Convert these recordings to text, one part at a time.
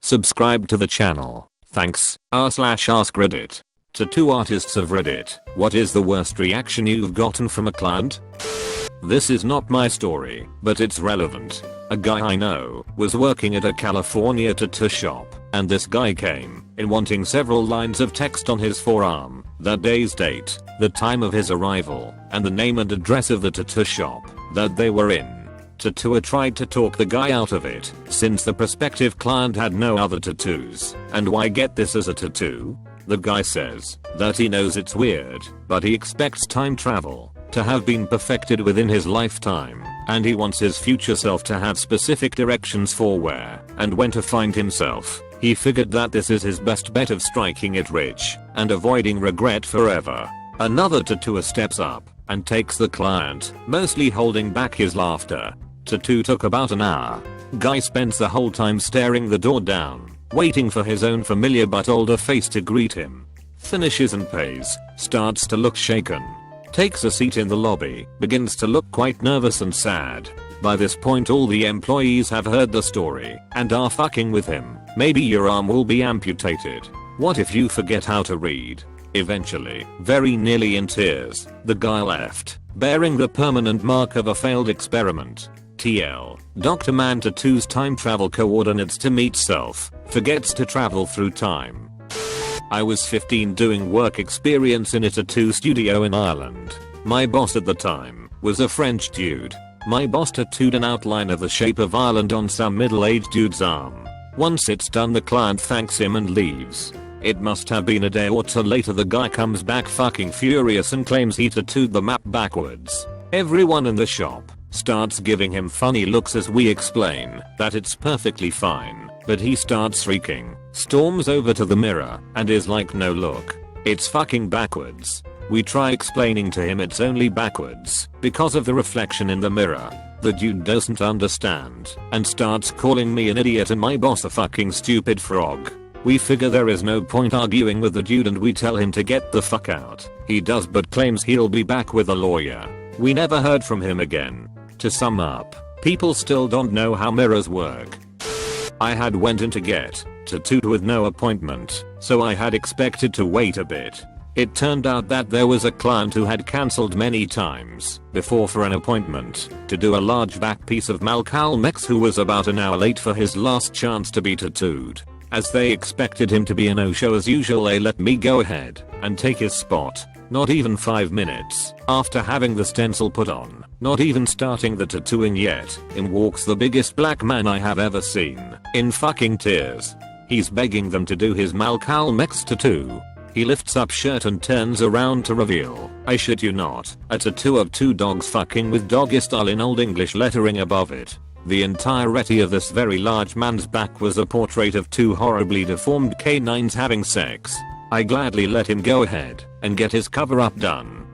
Subscribe to the channel. Thanks. r/AskReddit. Tattoo artists of Reddit, what is the worst reaction you've gotten from a client? This is not my story, but it's relevant. A guy I know was working at a California tattoo shop, and this guy came in wanting several lines of text on his forearm, that day's date, the time of his arrival, and the name and address of the tattoo shop that they were in. Tattooer tried to talk the guy out of it, since the prospective client had no other tattoos, and why get this as a tattoo? The guy says that he knows it's weird, but he expects time travel to have been perfected within his lifetime, and he wants his future self to have specific directions for where and when to find himself. He figured that this is his best bet of striking it rich and avoiding regret forever. Another tattooer steps up and takes the client, mostly holding back his laughter. Tattoo took about an hour. Guy spends the whole time staring the door down, waiting for his own familiar but older face to greet him. Finishes and pays, starts to look shaken. Takes a seat in the lobby, begins to look quite nervous and sad. By this point all the employees have heard the story and are fucking with him. Maybe your arm will be amputated. What if you forget how to read? Eventually, very nearly in tears, the guy left, bearing the permanent mark of a failed experiment. TL. Dr. Man tattoos time travel coordinates to meet self, forgets to travel through time. I was 15 doing work experience in a tattoo studio in Ireland. My boss at the time was a French dude. My boss tattooed an outline of the shape of Ireland on some middle-aged dude's arm. Once it's done, the client thanks him and leaves. It must have been a day or two later the guy comes back fucking furious and claims he tattooed the map backwards. Everyone in the shop starts giving him funny looks as we explain that it's perfectly fine, but he starts shrieking, storms over to the mirror, and is like, no look, it's fucking backwards. We try explaining to him it's only backwards because of the reflection in the mirror. The dude doesn't understand and starts calling me an idiot and my boss a fucking stupid frog. We figure there is no point arguing with the dude and we tell him to get the fuck out. He does, but claims he'll be back with a lawyer. We never heard from him again. To sum up, people still don't know how mirrors work. I had went in to get tattooed with no appointment, so I had expected to wait a bit. It turned out that there was a client who had cancelled many times before for an appointment to do a large back piece of Malcolm X, who was about an hour late for his last chance to be tattooed. As they expected him to be a no-show as usual, they let me go ahead and take his spot. Not even 5 minutes after having the stencil put on, not even starting the tattooing yet, in walks the biggest black man I have ever seen, in fucking tears. He's begging them to do his Malcolm X tattoo. He lifts up shirt and turns around to reveal, I shit you not, a tattoo of two dogs fucking with doggy style in Old English lettering above it. The entirety of this very large man's back was a portrait of two horribly deformed canines having sex. I gladly let him go ahead and get his cover up done.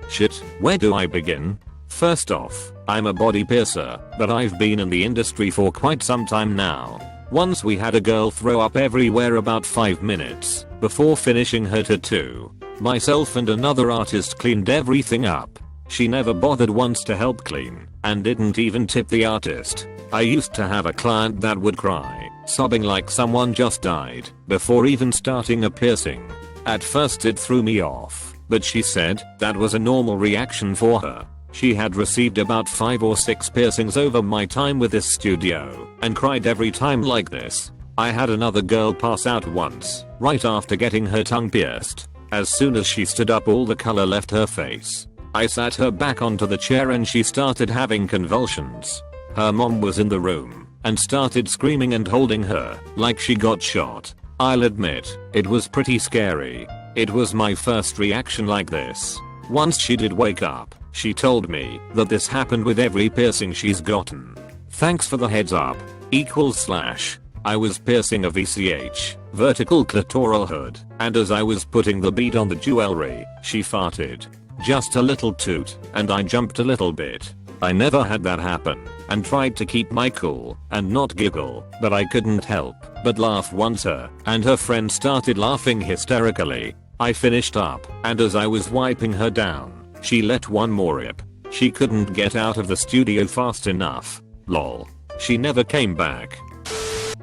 Shit, where do I begin? First off, I'm a body piercer, but I've been in the industry for quite some time now. Once we had a girl throw up everywhere about 5 minutes before finishing her tattoo. Myself and another artist cleaned everything up. She never bothered once to help clean, and didn't even tip the artist. I used to have a client that would cry, sobbing like someone just died, before even starting a piercing. At first it threw me off, but she said that was a normal reaction for her. She had received about 5 or 6 piercings over my time with this studio, and cried every time like this. I had another girl pass out once, right after getting her tongue pierced. As soon as she stood up, all the color left her face. I sat her back onto the chair and she started having convulsions. Her mom was in the room and started screaming and holding her like she got shot. I'll admit, it was pretty scary. It was my first reaction like this. Once she did wake up, she told me that this happened with every piercing she's gotten. Thanks for the heads up. / I was piercing a VCH, vertical clitoral hood, and as I was putting the bead on the jewelry, she farted. Just a little toot, and I jumped a little bit. I never had that happen, and tried to keep my cool and not giggle, but I couldn't help but laugh once her and her friend started laughing hysterically. I finished up, and as I was wiping her down, she let one more rip. She couldn't get out of the studio fast enough. Lol. She never came back.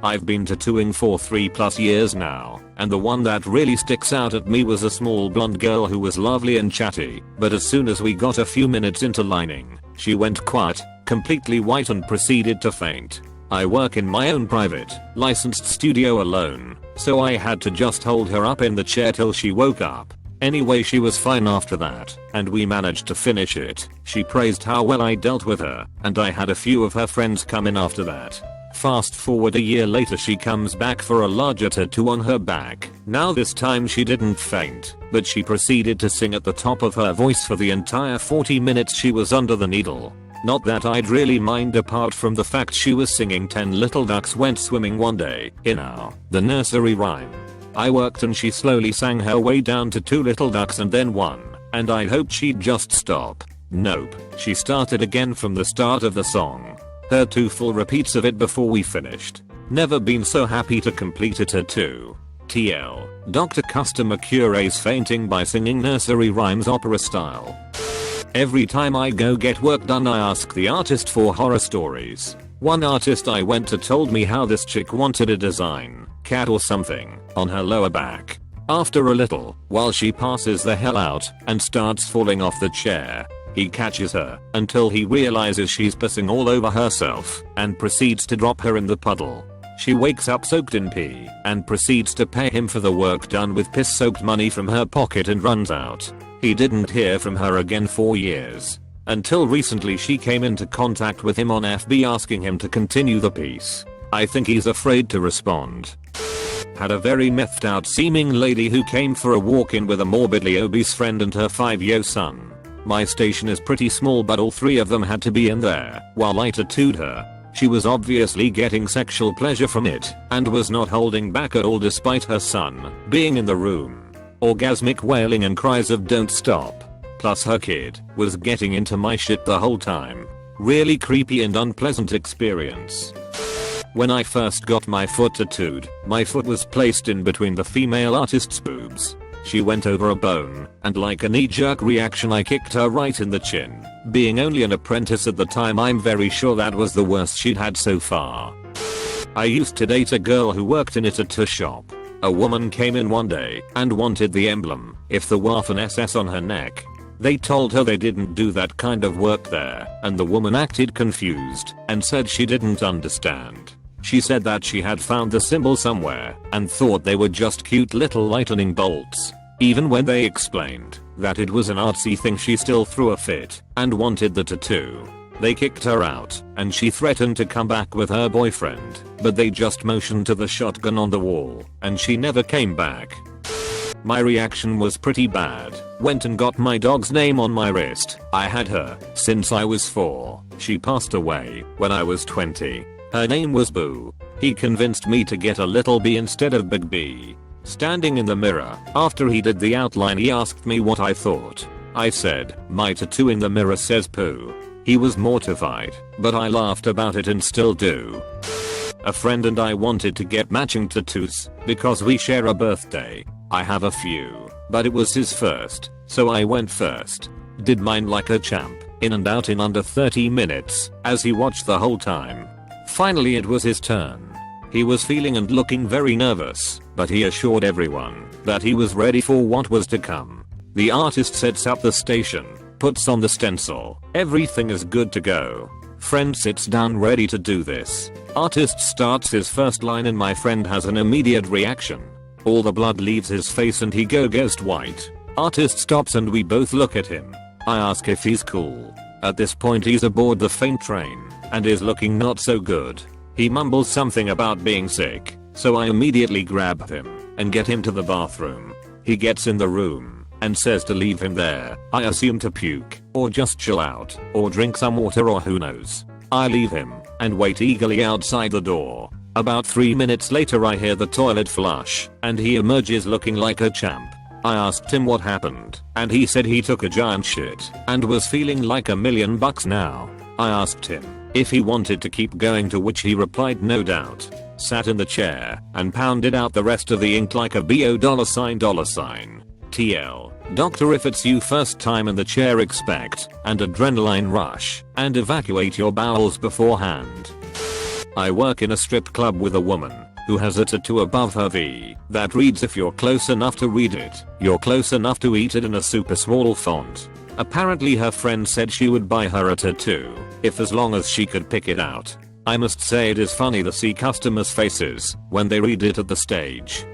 I've been tattooing for 3+ years now, and the one that really sticks out at me was a small blonde girl who was lovely and chatty, but as soon as we got a few minutes into lining, she went quiet, completely white, and proceeded to faint. I work in my own private, licensed studio alone, so I had to just hold her up in the chair till she woke up. Anyway, she was fine after that, and we managed to finish it. She praised how well I dealt with her, and I had a few of her friends come in after that. Fast forward a year later, she comes back for a larger tattoo on her back. Now this time she didn't faint, but she proceeded to sing at the top of her voice for the entire 40 minutes she was under the needle. Not that I'd really mind, apart from the fact she was singing 10 little ducks went swimming one day, the nursery rhyme. I worked and she slowly sang her way down to 2 little ducks and then 1, and I hoped she'd just stop. Nope, she started again from the start of the song. Heard 2 full repeats of it before we finished. Never been so happy to complete a tattoo. TL. Dr. Customer cures fainting by singing nursery rhymes opera style. Every time I go get work done, I ask the artist for horror stories. One artist I went to told me how this chick wanted a design, cat or something, on her lower back. After a little, while she passes the hell out and starts falling off the chair, he catches her until he realizes she's pissing all over herself and proceeds to drop her in the puddle. She wakes up soaked in pee and proceeds to pay him for the work done with piss-soaked money from her pocket and runs out. He didn't hear from her again for years. Until recently she came into contact with him on FB asking him to continue the piece. I think he's afraid to respond. Had a very methed out seeming lady who came for a walk-in with a morbidly obese friend and her 5-year son. My station is pretty small, but all 3 of them had to be in there while I tattooed her. She was obviously getting sexual pleasure from it and was not holding back at all despite her son being in the room. Orgasmic wailing and cries of "don't stop." Plus her kid was getting into my shit the whole time. Really creepy and unpleasant experience. When I first got my foot tattooed, my foot was placed in between the female artist's boobs. She went over a bone, and like a knee-jerk reaction I kicked her right in the chin. Being only an apprentice at the time, I'm very sure that was the worst she'd had so far. I used to date a girl who worked in a tattoo shop. A woman came in one day and wanted the emblem, if the Waffen SS, on her neck. They told her they didn't do that kind of work there, and the woman acted confused and said she didn't understand. She said that she had found the symbol somewhere and thought they were just cute little lightning bolts. Even when they explained that it was an artsy thing, she still threw a fit and wanted the tattoo. They kicked her out and she threatened to come back with her boyfriend, but they just motioned to the shotgun on the wall and she never came back. My reaction was pretty bad. Went and got my dog's name on my wrist. I had her since I was 4. She passed away when I was 20. Her name was Boo. He convinced me to get a little B instead of Big B. Standing in the mirror, after he did the outline, he asked me what I thought. I said, "My tattoo in the mirror says poo." He was mortified, but I laughed about it and still do. A friend and I wanted to get matching tattoos because we share a birthday. I have a few, but it was his first, so I went first. Did mine like a champ, in and out in under 30 minutes, as he watched the whole time. Finally it was his turn. He was feeling and looking very nervous, but he assured everyone that he was ready for what was to come. The artist sets up the station, puts on the stencil, everything is good to go. Friend sits down ready to do this. Artist starts his first line and my friend has an immediate reaction. All the blood leaves his face and he goes ghost white. Artist stops and we both look at him. I ask if he's cool. At this point he's aboard the faint train and is looking not so good. He mumbles something about being sick, so I immediately grab him and get him to the bathroom. He gets in the room and says to leave him there. I assume to puke or just chill out or drink some water or who knows. I leave him and wait eagerly outside the door. About 3 minutes later I hear the toilet flush and he emerges looking like a champ. I asked him what happened and he said he took a giant shit and was feeling like $1,000,000 now. I asked him if he wanted to keep going, to which he replied no doubt. Sat in the chair and pounded out the rest of the ink like a $BO $. TL. Doctor, if it's you first time in the chair, expect an adrenaline rush and evacuate your bowels beforehand. I work in a strip club with a woman who has a tattoo above her V that reads, if you're close enough to read it, you're close enough to eat it, in a super small font. Apparently her friend said she would buy her a tattoo if as long as she could pick it out. I must say it is funny to see customers' faces when they read it at the stage.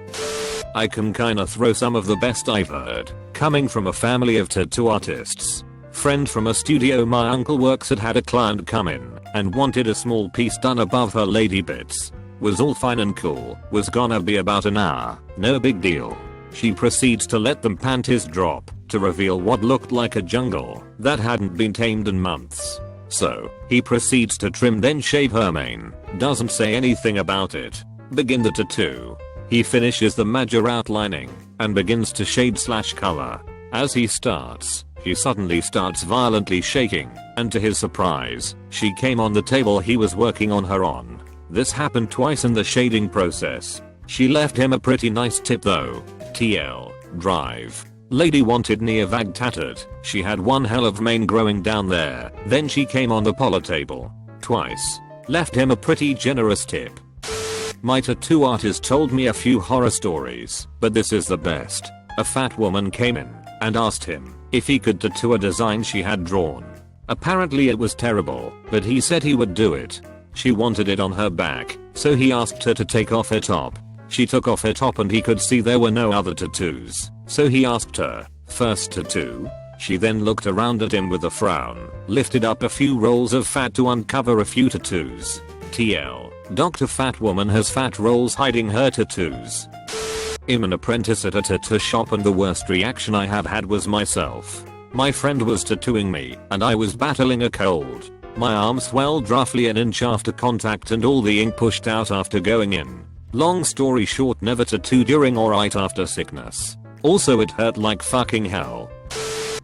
I can kinda throw some of the best I've heard, coming from a family of tattoo artists. Friend from a studio my uncle works at had a client come in and wanted a small piece done above her lady bits. Was all fine and cool, was gonna be about an hour, no big deal. She proceeds to let them panties drop to reveal what looked like a jungle that hadn't been tamed in months. So, he proceeds to trim then shave her mane, doesn't say anything about it. Begin the tattoo. He finishes the major outlining and begins to shade/color. As he starts, he suddenly starts violently shaking, and to his surprise, she came on the table he was working on her on. This happened twice in the shading process. She left him a pretty nice tip though. TL. Drive. Lady wanted near vag tattered. She had one hell of mane growing down there. Then she came on the polar table. Twice. Left him a pretty generous tip. My tattoo artist told me a few horror stories, but this is the best. A fat woman came in and asked him if he could tattoo a design she had drawn. Apparently it was terrible, but he said he would do it. She wanted it on her back, so he asked her to take off her top. She took off her top and he could see there were no other tattoos, so he asked her, "First tattoo?" She then looked around at him with a frown, lifted up a few rolls of fat to uncover a few tattoos. TL. Dr. Fat Woman has fat rolls hiding her tattoos. I'm an apprentice at a tattoo shop and the worst reaction I have had was myself. My friend was tattooing me and I was battling a cold. My arm swelled roughly an inch after contact and all the ink pushed out after going in. Long story short, never tattoo during or right after sickness. Also it hurt like fucking hell.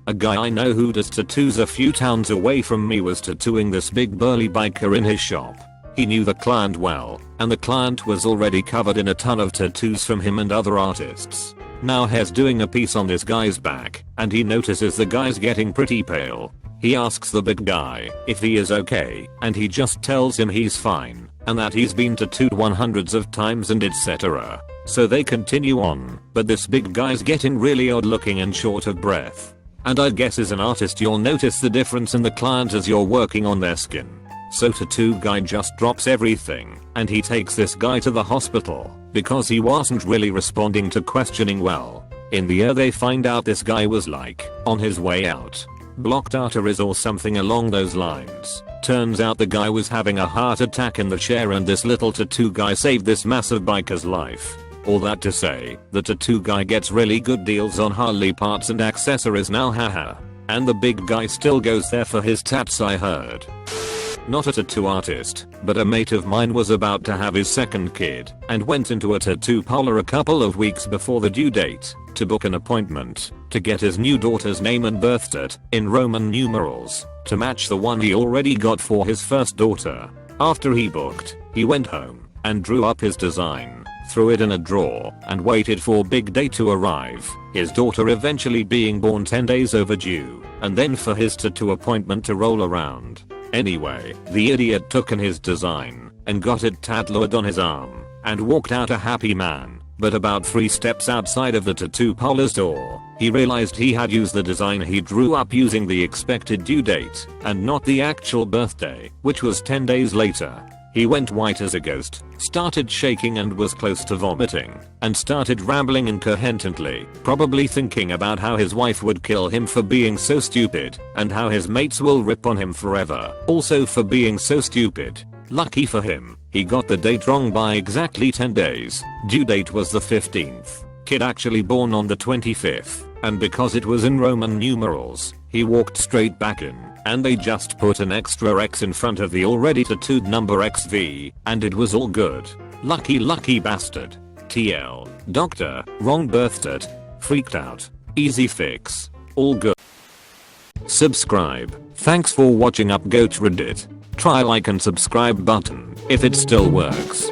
A guy I know who does tattoos a few towns away from me was tattooing this big burly biker in his shop. He knew the client well, and the client was already covered in a ton of tattoos from him and other artists. Now he's doing a piece on this guy's back, and he notices the guy's getting pretty pale. He asks the big guy if he is okay, and he just tells him he's fine, and that he's been tattooed hundreds of times and etc. So they continue on, but this big guy's getting really odd looking and short of breath. And I guess as an artist you'll notice the difference in the client as you're working on their skin. So tattoo guy just drops everything and he takes this guy to the hospital because he wasn't really responding to questioning well. In the air they find out this guy was like on his way out. Blocked arteries or something along those lines. Turns out the guy was having a heart attack in the chair and this little tattoo guy saved this massive biker's life. All that to say, the tattoo guy gets really good deals on Harley parts and accessories now, haha. And the big guy still goes there for his tats, I heard. Not a tattoo artist, but a mate of mine was about to have his second kid and went into a tattoo parlor a couple of weeks before the due date to book an appointment to get his new daughter's name and birth date in Roman numerals to match the one he already got for his first daughter. After he booked, he went home and drew up his design, threw it in a drawer, and waited for big day to arrive, his daughter eventually being born 10 days overdue, and then for his tattoo appointment to roll around. Anyway, the idiot took in his design and got it tattooed on his arm and walked out a happy man. But about 3 steps outside of the tattoo parlor's door, he realized he had used the design he drew up using the expected due date and not the actual birthday, which was 10 days later. He went white as a ghost, started shaking and was close to vomiting, and started rambling incoherently, probably thinking about how his wife would kill him for being so stupid, and how his mates will rip on him forever, also for being so stupid. Lucky for him, he got the date wrong by exactly 10 days. Due date was the 15th. Kid actually born on the 25th, and because it was in Roman numerals, he walked straight back in, and they just put an extra X in front of the already tattooed number XV, and it was all good. Lucky bastard. TL. Doctor, wrong birth date. Freaked out. Easy fix. All good. Subscribe. Thanks for watching UpGoat Reddit. Try like and subscribe button if it still works.